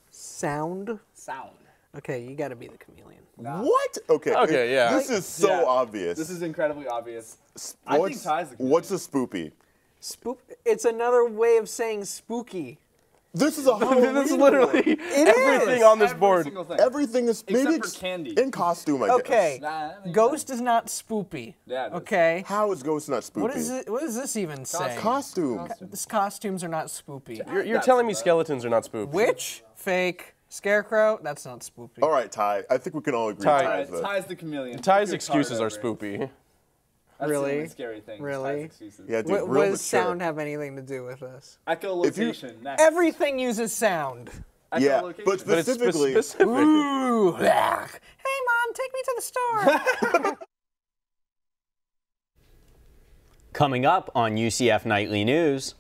Sound? Sound. Okay, you gotta be the chameleon. Nah. What? Okay. Okay, yeah. This is so obvious. This is incredibly obvious. I think Ty's the chameleon. What's a spoopy? It's another way of saying spooky. This is a Halloween. This is literally everything on this board. Single thing. Everything is maybe Except for candy. in costume, I guess. Okay, Nah, Ghost is not spoopy. Yeah, it is. Okay. How is Ghost not spoopy? What does this even say? Costume. These costumes are not spoopy. You're telling me skeletons are not spoopy. Witch? Fake. Scarecrow? That's not spoopy. All right, Ty. I think we can all agree. Ty. Ty's Ty's the chameleon. Ty's Keep your excuses are card over it. spoopy. That's Really? the only scary thing. Really? Ty's excuses. Yeah, dude, What real does mature. sound have anything to do with this? Echolocation. Next. Everything uses sound. Yeah, Echolocation. but But it's specifically, specific. Ooh, ah. Hey, Mom, take me to the store. Coming up on UCF Nightly News.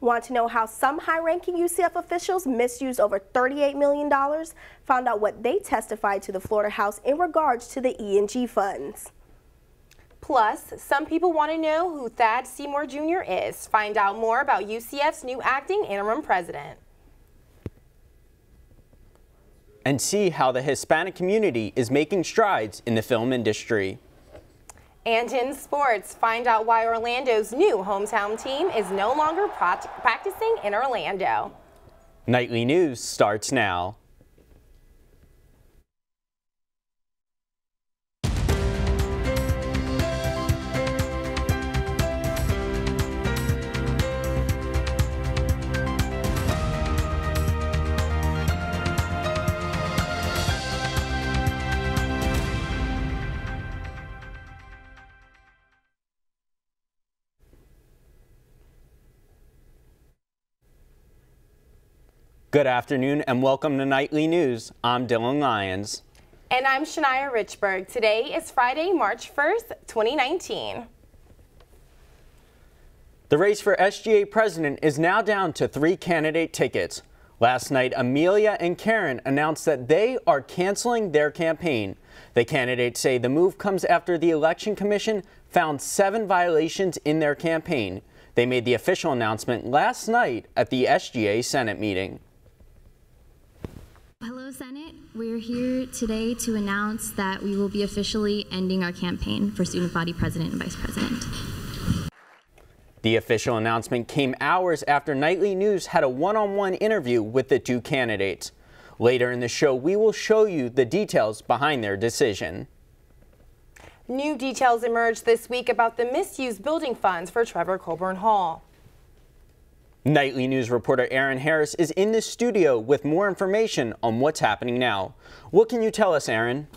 Want to know how some high-ranking UCF officials misused over $38 million? Found out what they testified to the Florida House in regards to the E&G funds. Plus, some people want to know who Thad Seymour Jr. is. Find out more about UCF's new acting interim president. And see how the Hispanic community is making strides in the film industry. And in sports, find out why Orlando's new hometown team is no longer practicing in Orlando. Nightly News starts now. Good afternoon and welcome to Nightly News. I'm Dylan Lyons. And I'm Shania Richburg. Today is Friday, March 1st, 2019. The race for SGA president is now down to 3 candidate tickets. Last night, Amelia and Karen announced that they are canceling their campaign. The candidates say the move comes after the Election Commission found 7 violations in their campaign. They made the official announcement last night at the SGA Senate meeting. Hello, Senate. We're here today to announce that we will be officially ending our campaign for student body president and vice president. The official announcement came hours after Nightly News had a one-on-one interview with the 2 candidates. Later in the show, we will show you the details behind their decision. New details emerged this week about the misused building funds for Trevor Coburn Hall. Nightly News reporter Aaron Harris is in the studio with more information on what's happening now. What can you tell us, Aaron?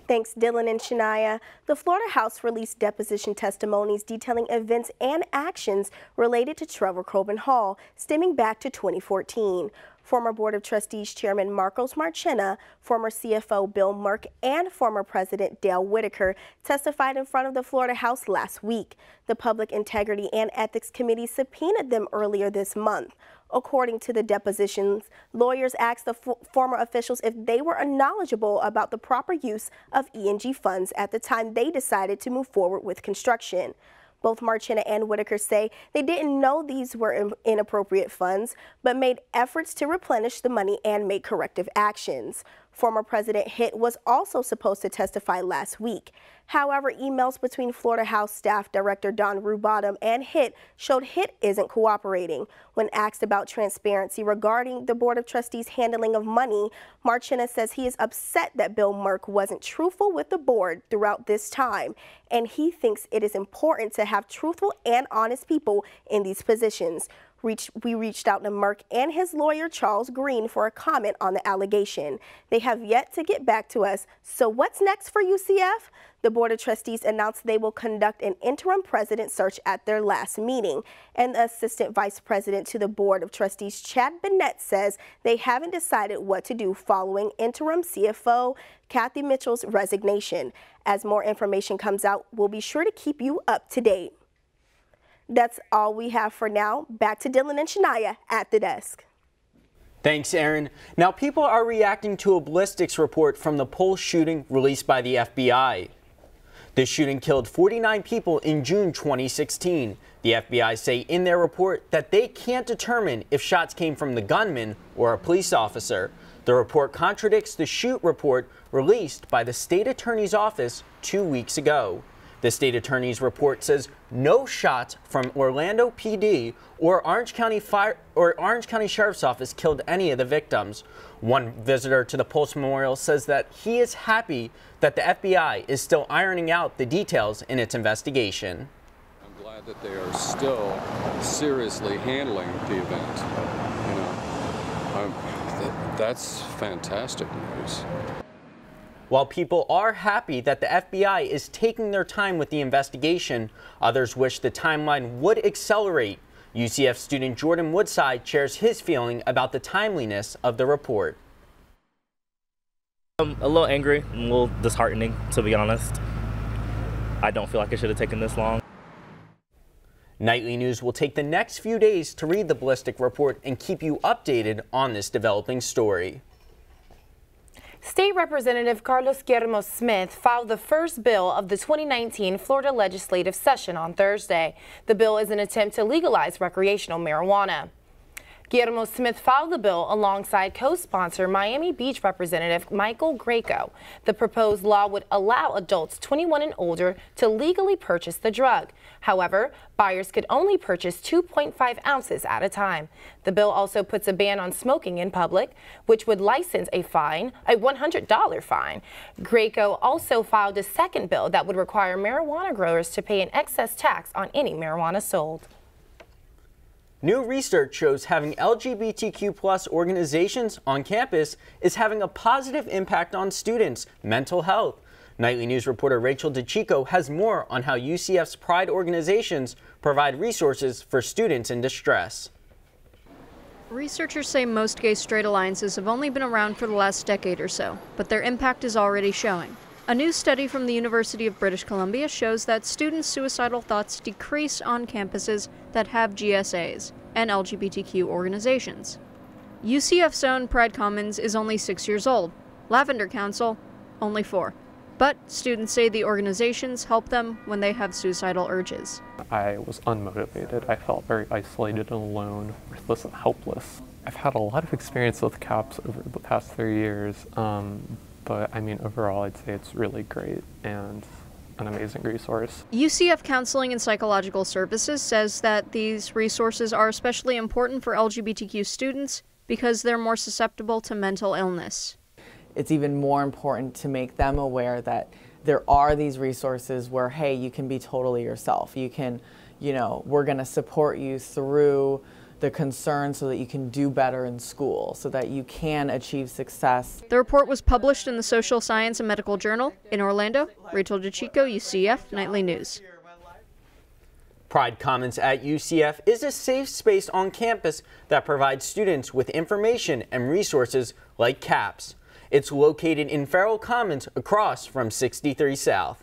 Thanks, Dylan and Shania. The Florida House released deposition testimonies detailing events and actions related to Trevor Coburn Hall, stemming back to 2014. Former Board of Trustees Chairman Marcos Marchena, former CFO Bill Merck, and former President Dale Whitaker testified in front of the Florida House last week. The Public Integrity and Ethics Committee subpoenaed them earlier this month. According to the depositions, lawyers asked the former officials if they were knowledgeable about the proper use of E&G funds at the time they decided to move forward with construction. Both Marchena and Whitaker say they didn't know these were inappropriate funds, but made efforts to replenish the money and make corrective actions. Former President Hitt was also supposed to testify last week. However, emails between Florida House Staff Director Don Rubottom and Hitt showed Hitt isn't cooperating. When asked about transparency regarding the Board of Trustees' handling of money, Marchena says he is upset that Bill Merck wasn't truthful with the board throughout this time, and he thinks it is important to have truthful and honest people in these positions. We reached out to Merck and his lawyer, Charles Green, for a comment on the allegation. They have yet to get back to us. So what's next for UCF? The Board of Trustees announced they will conduct an interim president search at their last meeting. And the Assistant Vice President to the Board of Trustees, Chad Bennett, says they haven't decided what to do following interim CFO Kathy Mitchell's resignation. As more information comes out, we'll be sure to keep you up to date. That's all we have for now. Back to Dylan and Shania at the desk. Thanks, Aaron. Now, people are reacting to a ballistics report from the Pulse shooting released by the FBI. The shooting killed 49 people in June 2016. The FBI say in their report that they can't determine if shots came from the gunman or a police officer. The report contradicts the shoot report released by the state attorney's office 2 weeks ago. The state attorney's report says no shots from Orlando PD or Orange County Sheriff's Office killed any of the victims. One visitor to the Pulse Memorial says that he is happy that the FBI is still ironing out the details in its investigation. I'm glad that they are still seriously handling the event. That's fantastic news. While people are happy that the FBI is taking their time with the investigation, others wish the timeline would accelerate. UCF student Jordan Woodside shares his feeling about the timeliness of the report. I'm a little angry and a little disheartening, to be honest. I don't feel like it should have taken this long. Nightly News will take the next few days to read the ballistic report and keep you updated on this developing story. State Representative Carlos Guillermo Smith filed the first bill of the 2019 Florida legislative session on Thursday. The bill is an attempt to legalize recreational marijuana. Guillermo Smith filed the bill alongside co-sponsor Miami Beach Representative Michael Greco. The proposed law would allow adults 21 and older to legally purchase the drug. However, buyers could only purchase 2.5 ounces at a time. The bill also puts a ban on smoking in public, which would license a $100 fine. Greco also filed a second bill that would require marijuana growers to pay an excess tax on any marijuana sold. New research shows having LGBTQ+ organizations on campus is having a positive impact on students' mental health. Nightly News reporter Rachel DeChico has more on how UCF's Pride organizations provide resources for students in distress. Researchers say most gay-straight alliances have only been around for the last decade or so, but their impact is already showing. A new study from the University of British Columbia shows that students' suicidal thoughts decrease on campuses that have GSAs and LGBTQ organizations. UCF's own Pride Commons is only 6 years old. Lavender Council, only 4. But students say the organizations help them when they have suicidal urges. I was unmotivated. I felt very isolated and alone, worthless and helpless. I've had a lot of experience with CAPS over the past 3 years. But I mean, overall, I'd say it's really great and an amazing resource. UCF Counseling and Psychological Services says that these resources are especially important for LGBTQ students because they're more susceptible to mental illness. It's even more important to make them aware that there are these resources where, hey, you can be totally yourself. You can, we're going to support you through the concern so that you can do better in school, so that you can achieve success. The report was published in the Social Science and Medical Journal in Orlando. Rachel DeChico, UCF Nightly News. Pride Commons at UCF is a safe space on campus that provides students with information and resources like CAPS. It's located in Farrell Commons across from 63 South.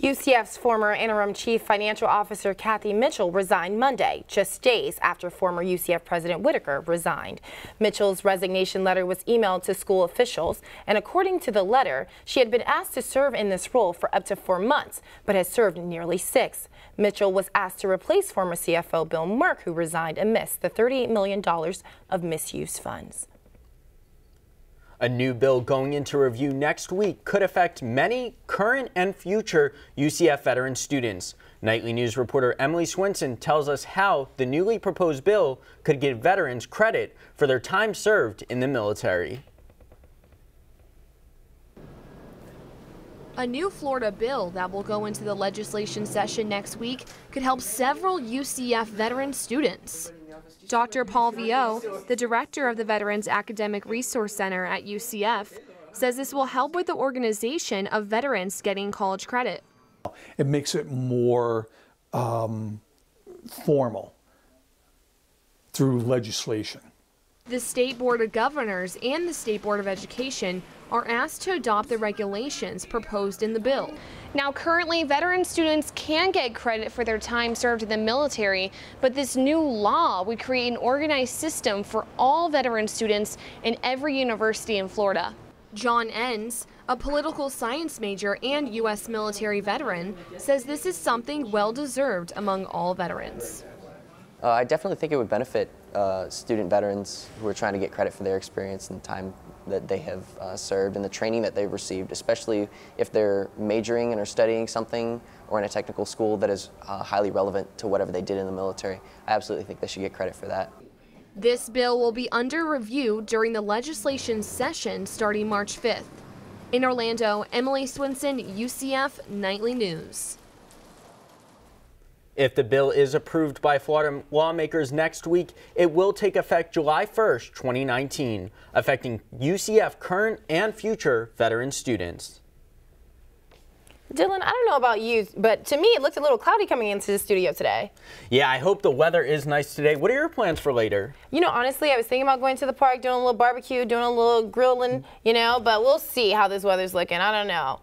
UCF's former interim chief financial officer Kathy Mitchell resigned Monday, just days after former UCF President Whitaker resigned. Mitchell's resignation letter was emailed to school officials, and according to the letter, she had been asked to serve in this role for up to 4 months, but has served nearly 6. Mitchell was asked to replace former CFO Bill Merck, who resigned amidst the $38 million of misuse funds. A new bill going into review next week could affect many current and future UCF veteran students. Nightly News reporter Emily Swinson tells us how the newly proposed bill could give veterans credit for their time served in the military. A new Florida bill that will go into the legislation session next week could help several UCF veteran students. Dr. Paul Vio, the director of the Veterans Academic Resource Center at UCF, says this will help with the organization of veterans getting college credit. It makes it more formal through legislation. The State Board of Governors and the State Board of Education are asked to adopt the regulations proposed in the bill. Now, currently, veteran students can get credit for their time served in the military, but this new law would create an organized system for all veteran students in every university in Florida. John Enns, a political science major and U.S. military veteran, says this is something well-deserved among all veterans. I definitely think it would benefit student veterans who are trying to get credit for their experience and time that they have served and the training that they've received, especially if they're majoring and are studying something or in a technical school that is highly relevant to whatever they did in the military. I absolutely think they should get credit for that. This bill will be under review during the legislation session starting March 5th. In Orlando, Emily Swinson, UCF Nightly News. If the bill is approved by Florida lawmakers next week, it will take effect July 1st, 2019, affecting UCF current and future veteran students. Dylan, I don't know about you, but to me it looked a little cloudy coming into the studio today. Yeah, I hope the weather is nice today. What are your plans for later? You know, honestly, I was thinking about going to the park, doing a little barbecue, doing a little grilling, but we'll see how this weather's looking. I don't know.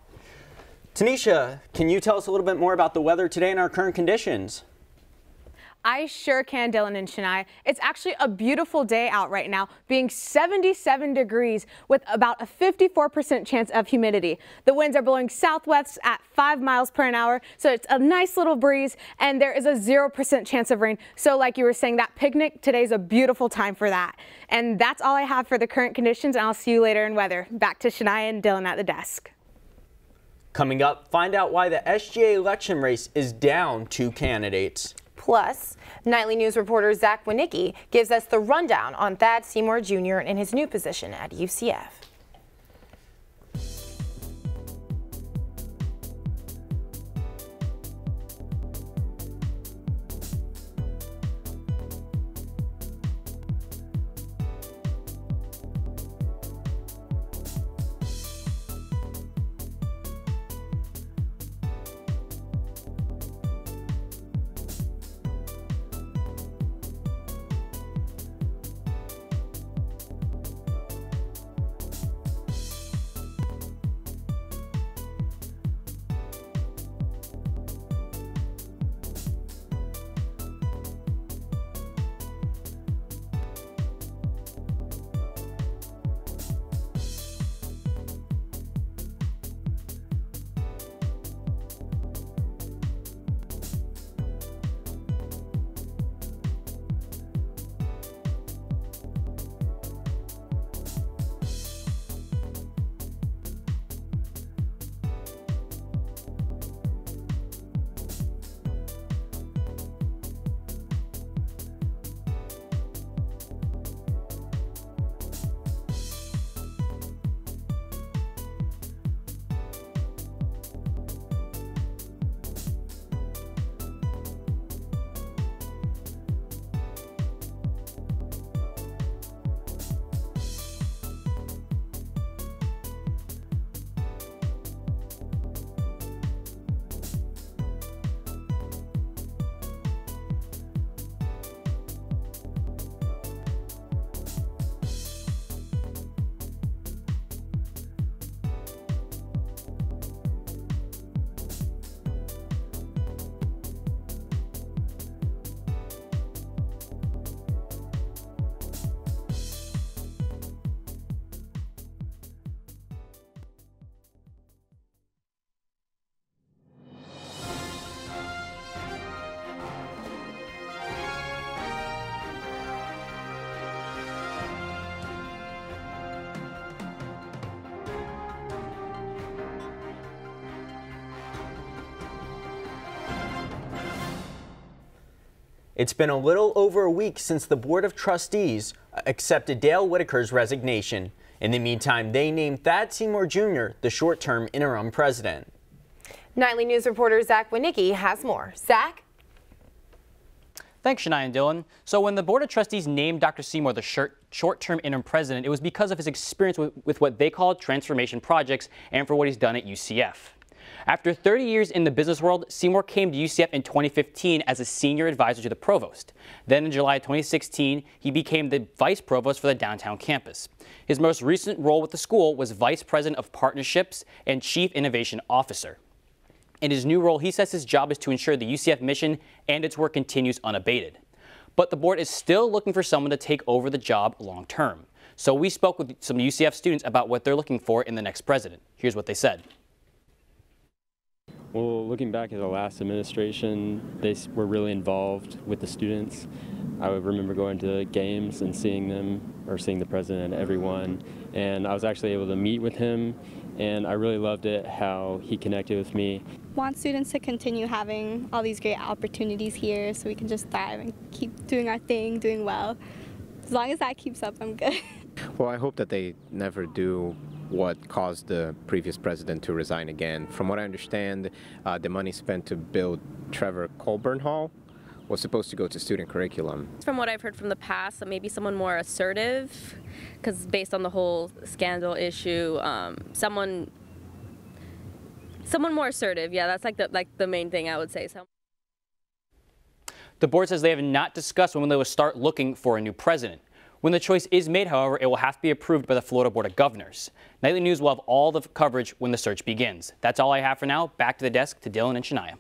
Tanisha, can you tell us a little bit more about the weather today and our current conditions? I sure can, Dylan and Shania. It's actually a beautiful day out right now, being 77 degrees with about a 54% chance of humidity. The winds are blowing southwest at 5 miles per hour, so it's a nice little breeze, and there is a 0% chance of rain. So like you were saying, that picnic, today's a beautiful time for that. And that's all I have for the current conditions, and I'll see you later in weather. Back to Shania and Dylan at the desk. Coming up, find out why the SGA election race is down 2 candidates. Plus, Nightly News reporter Zach Winicki gives us the rundown on Thad Seymour Jr. in his new position at UCF. It's been a little over a week since the Board of Trustees accepted Dale Whitaker's resignation. In the meantime, they named Thad Seymour Jr. the short-term interim president. Nightly News reporter Zach Winicki has more. Zach? Thanks, Shania and Dylan. So when the Board of Trustees named Dr. Seymour the short-term interim president, it was because of his experience with what they called transformation projects and for what he's done at UCF. After 30 years in the business world, Seymour came to UCF in 2015 as a senior advisor to the provost. Then in July 2016, he became the vice provost for the downtown campus. His most recent role with the school was vice president of partnerships and chief innovation officer. In his new role, he says his job is to ensure the UCF mission and its work continues unabated. But the board is still looking for someone to take over the job long term. So we spoke with some UCF students about what they're looking for in the next president. Here's what they said. Well, looking back at the last administration, they were really involved with the students. I would remember going to games and seeing them, or seeing the president at every one, and I was actually able to meet with him, and I really loved it how he connected with me. Want students to continue having all these great opportunities here so we can just thrive and keep doing our thing, doing well. As long as that keeps up, I'm good. Well, I hope that they never do what caused the previous president to resign again. From what I understand, the money spent to build Trevor Colburn Hall was supposed to go to student curriculum. From what I've heard from the past, maybe someone more assertive, because based on the whole scandal issue, someone more assertive. Yeah, that's like the main thing I would say. So. The board says they have not discussed when they will start looking for a new president. When the choice is made, however, it will have to be approved by the Florida Board of Governors. Nightly News will have all the coverage when the search begins. That's all I have for now. Back to the desk to Dylan and Shania.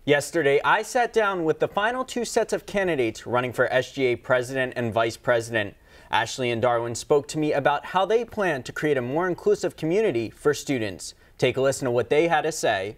Yesterday, I sat down with the final two sets of candidates running for SGA president and vice president. Ashley and Darwin spoke to me about how they plan to create a more inclusive community for students. Take a listen to what they had to say.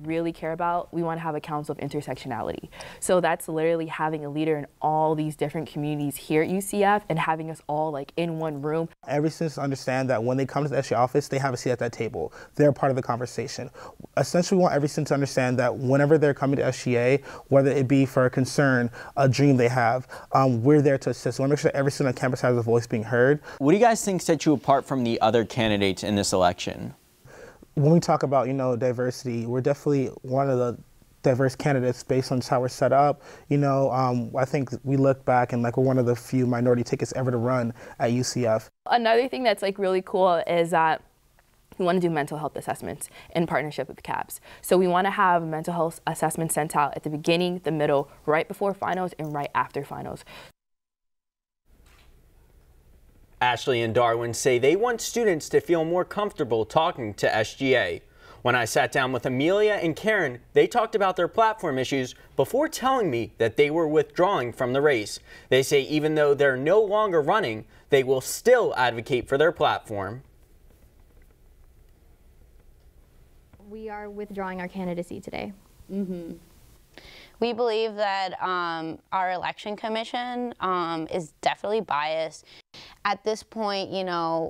Really care about, we want to have a council of intersectionality. So that's literally having a leader in all these different communities here at UCF and having us all like in one room. Every student understand that when they come to the SGA office, they have a seat at that table. They're part of the conversation. Essentially, we want every student to understand that whenever they're coming to SGA, whether it be for a concern, a dream they have, we're there to assist. We want to make sure that every student on campus has a voice being heard. What do you guys think set you apart from the other candidates in this election? When we talk about, diversity, we're definitely one of the diverse candidates based on just how we're set up. I think we look back and we're one of the few minority tickets ever to run at UCF. Another thing that's really cool is that we want to do mental health assessments in partnership with CAPS. So we want to have mental health assessments sent out at the beginning, the middle, right before finals, and right after finals. Ashley and Darwin say they want students to feel more comfortable talking to SGA. When I sat down with Amelia and Karen, they talked about their platform issues before telling me that they were withdrawing from the race. They say even though they're no longer running, they will still advocate for their platform. We are withdrawing our candidacy today. We believe that our election commission is definitely biased. At this point,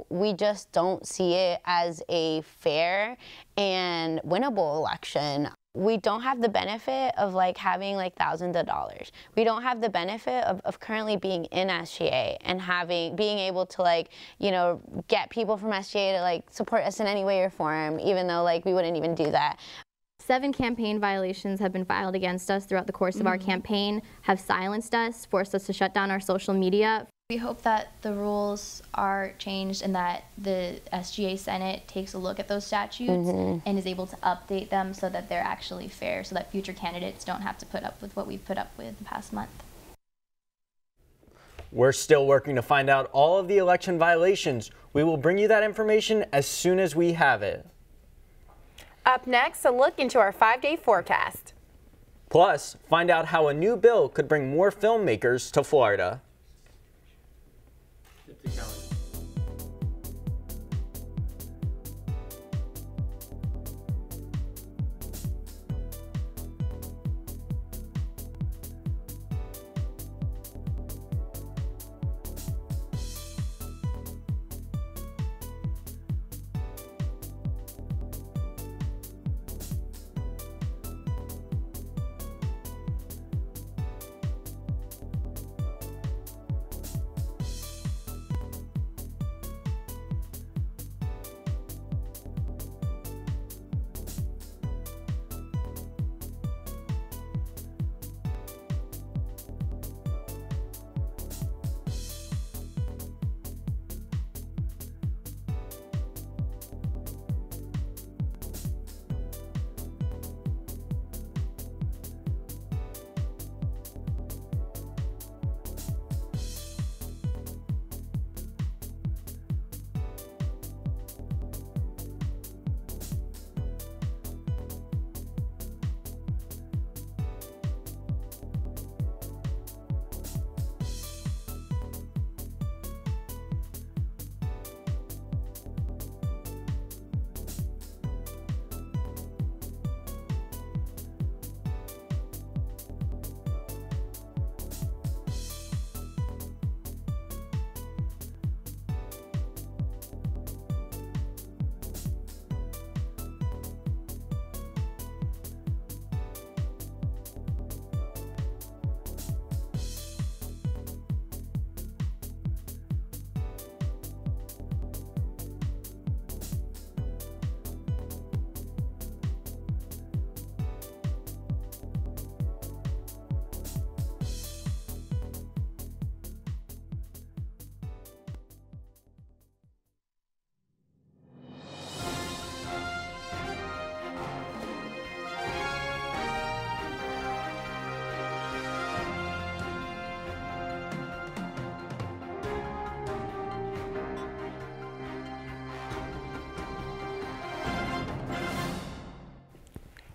we just don't see it as a fair and winnable election. We don't have the benefit of having thousands of dollars. We don't have the benefit of currently being in SGA and being able to get people from SGA to support us in any way or form, even though we wouldn't even do that. 7 campaign violations have been filed against us throughout the course of our campaign, have silenced us, forced us to shut down our social media. We hope that the rules are changed and that the SGA Senate takes a look at those statutes and is able to update them so that they're actually fair, so that future candidates don't have to put up with what we've put up with the past month. We're still working to find out all of the election violations. We will bring you that information as soon as we have it. Up next, a look into our 5-day forecast. Plus, find out how a new bill could bring more filmmakers to Florida.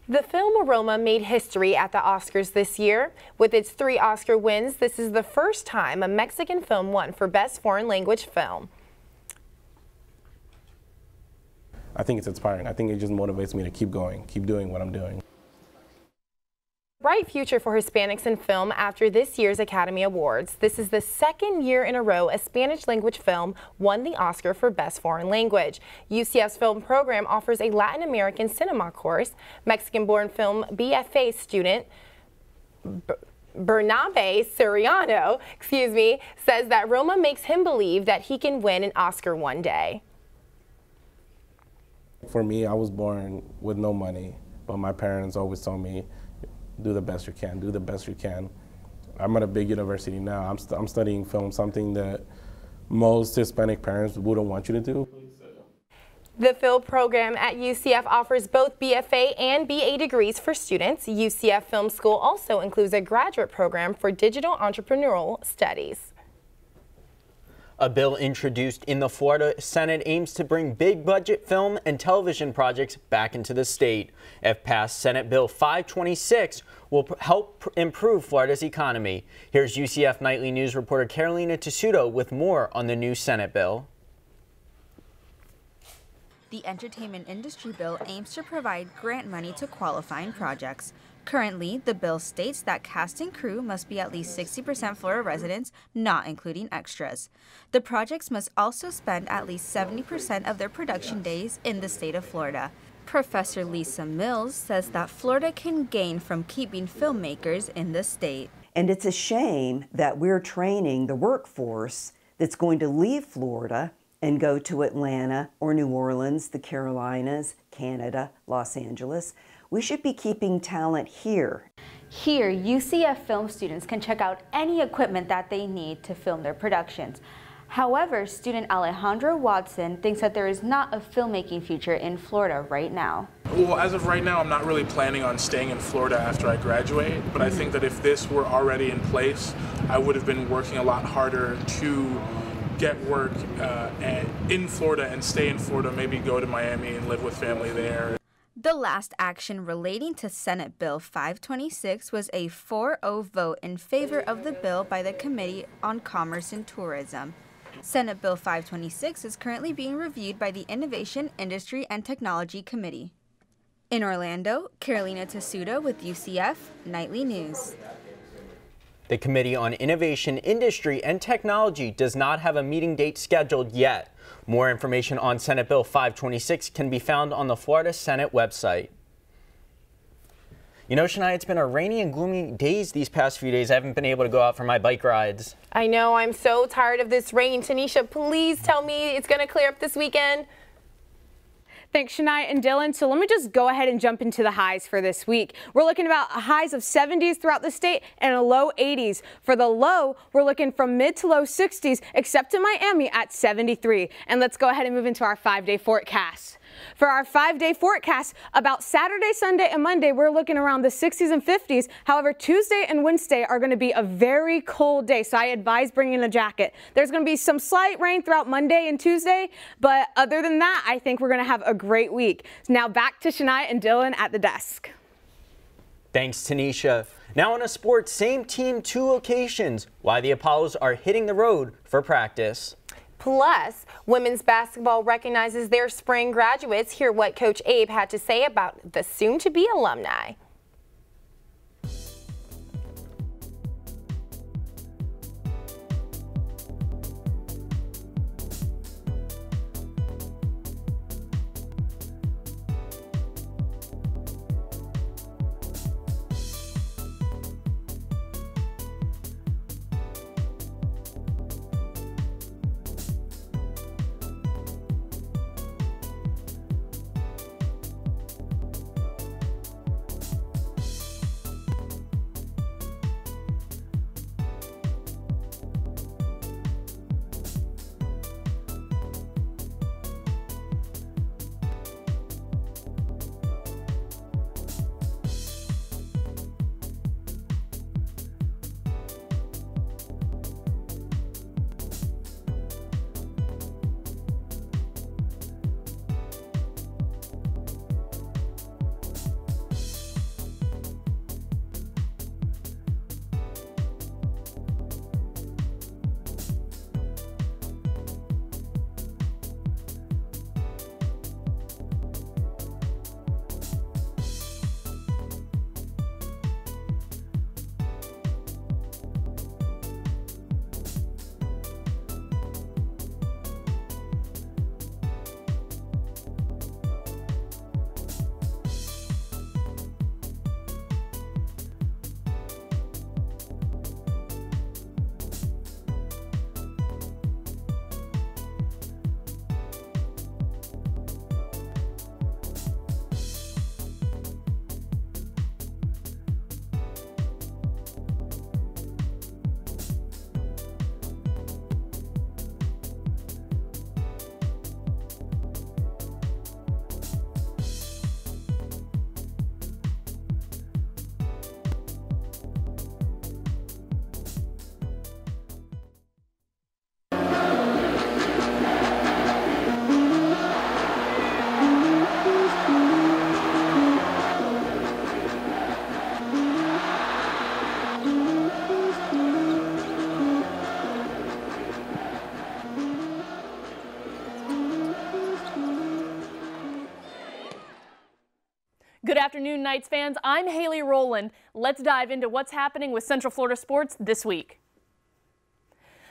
The film Aroma made history at the Oscars this year. With its 3 Oscar wins, this is the first time a Mexican film won for Best Foreign Language Film. I think it's inspiring. I think it just motivates me to keep going, keep doing what I'm doing. Bright future for Hispanics in film after this year's Academy Awards. This is the 2nd year in a row a Spanish language film won the Oscar for Best Foreign Language. UCF's film program offers a Latin American cinema course. Mexican-born film BFA student Bernabe Soriano, says that Roma makes him believe that he can win an Oscar one day. For me, I was born with no money, but my parents always told me, do the best you can, do the best you can. I'm at a big university now. I'm studying film, something that most Hispanic parents wouldn't want you to do. The film program at UCF offers both BFA and BA degrees for students. UCF Film School also includes a graduate program for digital entrepreneurial studies. A bill introduced in the Florida Senate aims to bring big-budget film and television projects back into the state. If passed, Senate Bill 526 will help improve Florida's economy. Here's UCF Nightly News reporter Carolina Tessuto with more on the new Senate bill. The entertainment industry bill aims to provide grant money to qualifying projects. Currently, the bill states that cast and crew must be at least 60% Florida residents, not including extras. The projects must also spend at least 70% of their production days in the state of Florida. Professor Lisa Mills says that Florida can gain from keeping filmmakers in the state. And it's a shame that we're training the workforce that's going to leave Florida and go to Atlanta or New Orleans, the Carolinas, Canada, Los Angeles. We should be keeping talent here. Here, UCF film students can check out any equipment that they need to film their productions. However, student Alejandro Watson thinks that there is not a filmmaking future in Florida right now. Well, as of right now, I'm not really planning on staying in Florida after I graduate, but I think that if this were already in place, I would have been working a lot harder to get work in Florida and stay in Florida, maybe go to Miami and live with family there. The last action relating to Senate Bill 526 was a 4-0 vote in favor of the bill by the Committee on Commerce and Tourism. Senate Bill 526 is currently being reviewed by the Innovation, Industry, and Technology Committee. In Orlando, Carolina Tessuto with UCF Nightly News. The Committee on Innovation, Industry, and Technology does not have a meeting date scheduled yet. More information on Senate Bill 526 can be found on the Florida Senate website. You know, Shania, it's been a rainy and gloomy days these past few days. I haven't been able to go out for my bike rides. I know, I'm so tired of this rain. Tanisha, please tell me it's going to clear up this weekend. Thanks, Shania and Dylan. So let me just go ahead and jump into the highs for this week. We're looking about highs of 70s throughout the state and a low 80s. For the low, we're looking from mid to low 60s, except in Miami at 73. And let's go ahead and move into our 5-day forecast. For our 5-day forecast, about Saturday, Sunday, and Monday, we're looking around the 60s and 50s. However, Tuesday and Wednesday are going to be a very cold day, so I advise bringing a jacket. There's going to be some slight rain throughout Monday and Tuesday, but other than that, I think we're going to have a great week. Now back to Shania and Dylan at the desk. Thanks, Tanisha. Now on a sports, same team, 2 locations. Why the Apollos are hitting the road for practice. Plus, women's basketball recognizes their spring graduates. Hear what Coach Abe had to say about the soon-to-be alumni. Good afternoon, Knights fans. I'm Haley Rowland. Let's dive into what's happening with Central Florida sports this week.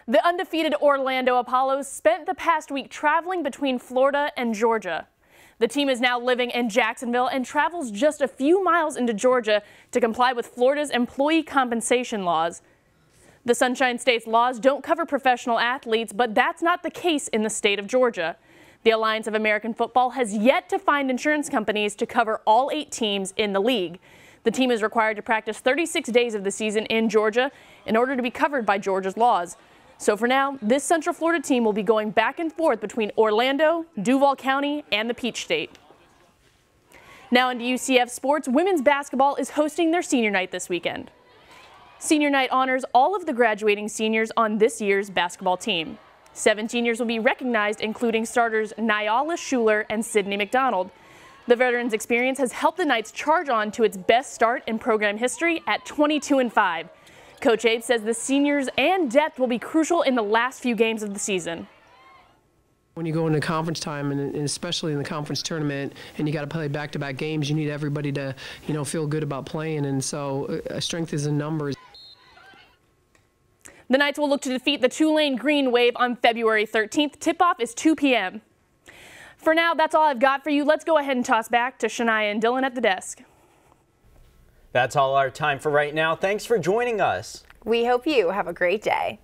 The undefeated Orlando Apollos spent the past week traveling between Florida and Georgia. The team is now living in Jacksonville and travels just a few miles into Georgia to comply with Florida's employee compensation laws. The Sunshine State's laws don't cover professional athletes, but that's not the case in the state of Georgia. The Alliance of American Football has yet to find insurance companies to cover all 8 teams in the league. The team is required to practice 36 days of the season in Georgia in order to be covered by Georgia's laws. So for now, this Central Florida team will be going back and forth between Orlando, Duval County, and the Peach State. Now into UCF sports, women's basketball is hosting their senior night this weekend. Senior night honors all of the graduating seniors on this year's basketball team. 7 seniors will be recognized, including starters Nyala Schuler and Sydney McDonald. The veterans' experience has helped the Knights charge on to its best start in program history at 22-5. Coach Abe says the seniors and depth will be crucial in the last few games of the season. When you go into conference time, and especially in the conference tournament, and you got to play back-to-back games, you need everybody to, feel good about playing, and so strength is in numbers. The Knights will look to defeat the Tulane Green Wave on February 13th. Tip-off is 2 p.m. For now, that's all I've got for you. Let's go ahead and toss back to Shania and Dylan at the desk. That's all our time for right now. Thanks for joining us. We hope you have a great day.